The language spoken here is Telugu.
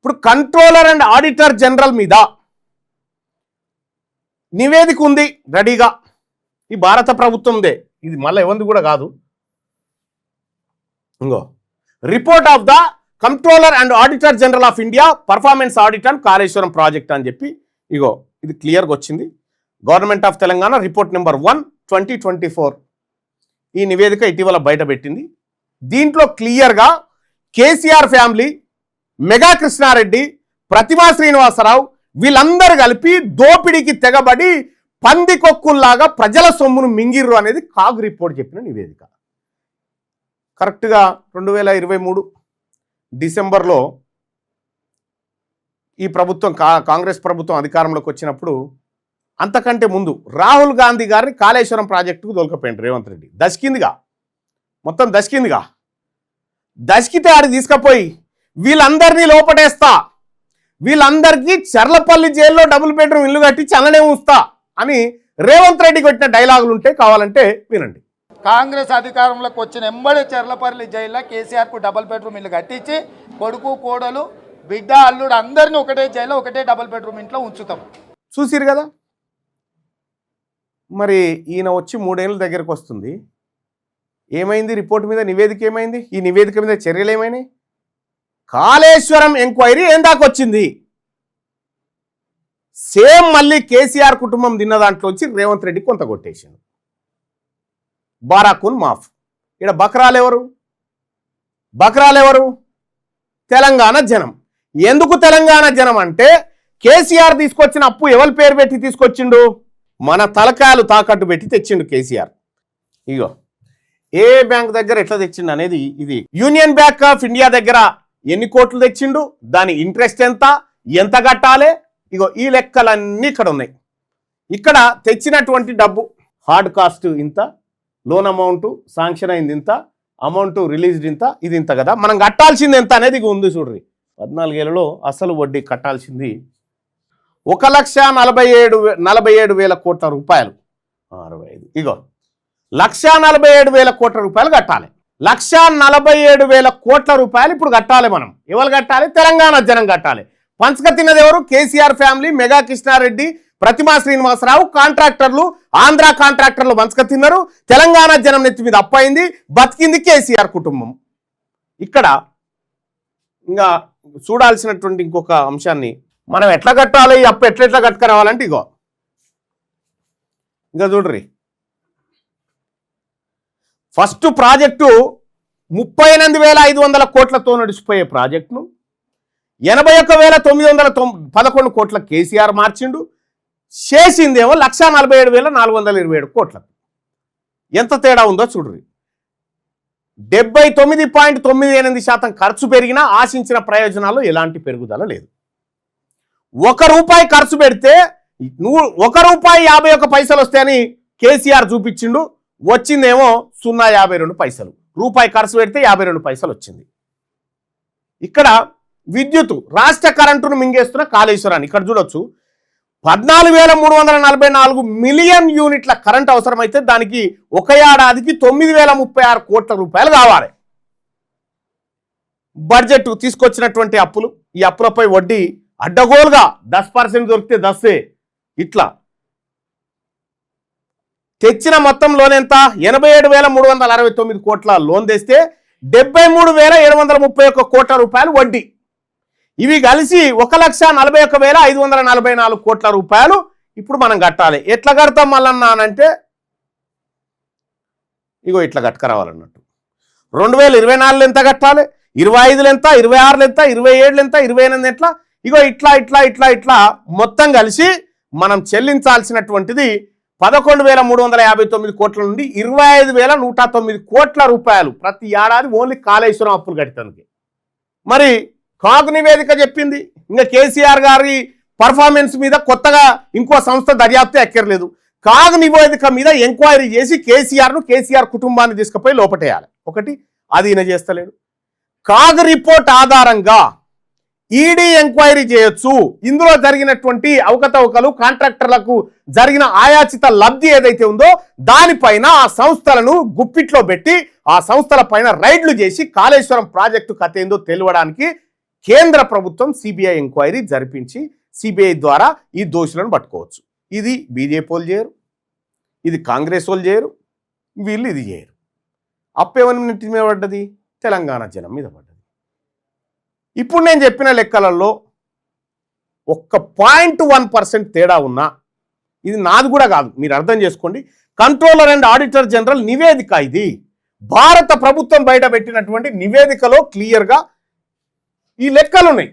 ఇప్పుడు కంట్రోలర్ అండ్ ఆడిటర్ జనరల్ మీద నివేదిక ఉంది రెడీగా. ఈ భారత ప్రభుత్వందే, ఇది మళ్ళీ ఎవరిది కూడా కాదు. ఇంకో report of the controller and auditor general of India performance audit and Kaleshwaram project అని చెప్పి ఇగో ఇది క్లియర్గా వచ్చింది. Government of Telangana report number 1 2024 ఈ నివేదిక ఇటీవల బయటపెట్టింది. దీంట్లో క్లియర్గా కేసీఆర్ ఫ్యామిలీ, మెగా కృష్ణారెడ్డి, ప్రతిమా శ్రీనివాసరావు వీళ్ళందరూ కలిపి దోపిడీకి తెగబడి పందికొక్కుల్లాగా ప్రజల సొమ్మును మింగిర్రు అనేది కాగ్ రిపోర్ట్ చెప్పిన నివేదిక. కరెక్ట్గా 2023 డిసెంబర్లో ఈ ప్రభుత్వం కాంగ్రెస్ ప్రభుత్వం అధికారంలోకి వచ్చినప్పుడు, అంతకంటే ముందు రాహుల్ గాంధీ గారిని కాళేశ్వరం ప్రాజెక్టుకు దొరకపోయింది రేవంత్ రెడ్డి. దశకిందిగా, మొత్తం దశకిందిగా. దశకితే ఆడికి తీసుకుపోయి వీళ్ళందరినీ లోపటేస్తా, వీళ్ళందరికీ చర్లపల్లి జైల్లో డబుల్ బెడ్రూమ్ ఇల్లు కట్టించి అలానే ఉంచుతా అని రేవంత్ రెడ్డి కొట్టిన డైలాగులు ఉంటే కావాలంటే వినండి. కాంగ్రెస్ అధికారంలోకి వచ్చిన ఎంబడి చర్లపల్లి జైల్లో కేసీఆర్కు డబుల్ బెడ్రూమ్ ఇల్లు కట్టించి కొడుకు, కోడలు, బిడ్డ, అల్లుడు అందరినీ ఒకటే జైల్లో ఒకటే డబుల్ బెడ్రూమ్ ఇంట్లో ఉంచుతాం. చూసిరు కదా. మరి ఈయన వచ్చి 3 ఏళ్ళ దగ్గరకు వస్తుంది. ఏమైంది రిపోర్ట్ మీద, నివేదిక ఏమైంది, ఈ నివేదిక మీద చర్యలు ఏమైనాయి? కాళేశ్వరం ఎంక్వైరీ ఏం దాకొచ్చింది? సేమ్ మళ్ళీ కేసీఆర్ కుటుంబం తిన్న దాంట్లో వచ్చి రేవంత్ రెడ్డి కొంత కొట్టేసింది. బారాకున్ మాఫ్. ఇక్కడ బక్రాలెవరు? తెలంగాణ జనం. ఎందుకు తెలంగాణ జనం అంటే, కేసీఆర్ తీసుకొచ్చిన అప్పు ఎవరి పేరు పెట్టి తీసుకొచ్చిండు? మన తలకాయలు తాకట్టు పెట్టి తెచ్చిండు కేసీఆర్. ఇగో ఏ బ్యాంక్ దగ్గర ఎట్లా తెచ్చిండు అనేది ఇది. యూనియన్ బ్యాంక్ ఆఫ్ ఇండియా దగ్గర ఎన్ని కోట్లు తెచ్చిండు, దాని ఇంట్రెస్ట్ ఎంత కట్టాలి, ఇగో ఈ లెక్కలన్నీ ఇక్కడ ఉన్నాయి. ఇక్కడ తెచ్చినటువంటి డబ్బు హార్డ్ కాస్ట్ ఇంత, లోన్ అమౌంట్ శాంక్షన్ అయింది ఇంత, అమౌంట్ రిలీజ్డ్ ఇంత, ఇది ఇంత కదా. మనం కట్టాల్సింది ఎంత అనేది ఇక ఉంది చూడ్రి. 14 ఏళ్లలో అసలు వడ్డీ కట్టాల్సింది 1,47,000 కోట్ల రూపాయలు. 65 ఇగో 1,47,000 కోట్ల రూపాయలు కట్టాలి. 1,47,000 కోట్ల రూపాయలు ఇప్పుడు కట్టాలి. మనం ఎవరు కట్టాలి? తెలంగాణ జనం కట్టాలి. పంచక తిన్నది ఎవరు? కేసీఆర్ ఫ్యామిలీ, మెగా కృష్ణారెడ్డి, ప్రతిమా శ్రీనివాసరావు, కాంట్రాక్టర్లు, ఆంధ్ర కాంట్రాక్టర్లు పంచక తిన్నారు. తెలంగాణ జనం నెత్తి మీద అప్పయింది, బతికింది కేసీఆర్ కుటుంబం. ఇక్కడ ఇంకా చూడాల్సినటువంటి ఇంకొక అంశాన్ని, మనం ఎట్లా కట్టాలి, ఈ అప్పు ఎట్లా కట్టుకురావాలంటే ఇగో ఇంకా చూడ్రి. ఫస్ట్ ప్రాజెక్టు 38,500 కోట్లతో నడిచిపోయే ప్రాజెక్టును 81,911 కోట్ల కేసీఆర్ మార్చిండు. చేసిందేమో 1,47,427 కోట్లకు. ఎంత తేడా ఉందో చూడ్రి. 79.98% ఖర్చు పెరిగినా ఆశించిన ప్రయోజనాలు ఎలాంటి పెరుగుదల లేదు. ₹1 ఖర్చు పెడితే ₹1.51 వస్తాయని కేసీఆర్ చూపించిండు. వచ్చిందేమో 0.52. రూపాయి ఖర్చు పెడితే 52 పైసలు వచ్చింది. ఇక్కడ విద్యుత్, రాష్ట్ర కరెంటును మింగేస్తున్న కాళేశ్వరాన్ని ఇక్కడ చూడొచ్చు. 14,344 మిలియన్ యూనిట్ల కరెంట్ అవసరమైతే దానికి ఒక ఏడాదికి 9,036 కోట్ల రూపాయలు కావాలి. బడ్జెట్ తీసుకొచ్చినటువంటి అప్పులు, ఈ అప్పులపై వడ్డీ అడ్డగోలుగా 10% దొరికితే 10 ఇట్లా తెచ్చిన మొత్తం లోన్ ఎంత? 87,369 కోట్ల లోన్ తెస్తే 73,731 కోట్ల రూపాయలు వడ్డీ. ఇవి కలిసి 1,41,544 కోట్ల రూపాయలు ఇప్పుడు మనం కట్టాలి. ఎట్లా కడతాం మళ్ళన్నా అంటే ఇగో ఇట్లా కట్టుకురావాలన్నట్టు. 2024 ఎంత కట్టాలి, 25 ఎంత, 26 ఎంత, 27 ఎంత, 28 ఎట్లా, ఇగో ఇట్లా మొత్తం కలిసి మనం చెల్లించాల్సినటువంటిది 11,359 కోట్ల నుండి 25,109 కోట్ల రూపాయలు ప్రతి ఏడాది ఓన్లీ కాళేశ్వరం అప్పులు కట్టడానికి. మరి కాగ్ నివేదిక చెప్పింది. ఇంకా కేసీఆర్ గారి పర్ఫార్మెన్స్ మీద కొత్తగా ఇంకో సంస్థ దర్యాప్తు ఎక్కర్లేదు. కాగ్ నివేదిక మీద ఎంక్వైరీ చేసి కేసీఆర్ కుటుంబాన్ని తీసుకుపోయి లోపటేయాలి. ఒకటి అది ఈయన చేస్తలేడు. కాగ్ రిపోర్ట్ ఆధారంగా ఈడీ ఎంక్వైరీ చేయొచ్చు. ఇందులో జరిగినటువంటి అవకతవకలు, కాంట్రాక్టర్లకు జరిగిన ఆయాచిత లబ్ధి ఏదైతే ఉందో దానిపైన ఆ సంస్థలను గుప్పిట్లో పెట్టి ఆ సంస్థల పైన రైడ్లు చేసి కాళేశ్వరం ప్రాజెక్టు కథ ఏందో తెలియడానికి కేంద్ర ప్రభుత్వం సిబిఐ ఎంక్వైరీ జరిపించి సిబిఐ ద్వారా ఈ దోషులను పట్టుకోవచ్చు. ఇది బీజేపీ వాళ్ళు చేయరు, ఇది కాంగ్రెస్ వాళ్ళు చేయరు, వీళ్ళు ఇది చేయరు. అప్పేమని నెత్తి మీద పడ్డది? తెలంగాణ జనం మీద పడ్డది. ఇప్పుడు నేను చెప్పిన లెక్కలలో ఒక్క 0.1% తేడా ఉన్నా, ఇది నాది కూడా కాదు, మీరు అర్థం చేసుకోండి, కంట్రోలర్ అండ్ ఆడిటర్ జనరల్ నివేదిక, ఇది భారత ప్రభుత్వం బయట పెట్టినటువంటి నివేదికలో క్లియర్గా ఈ లెక్కలు ఉన్నాయి.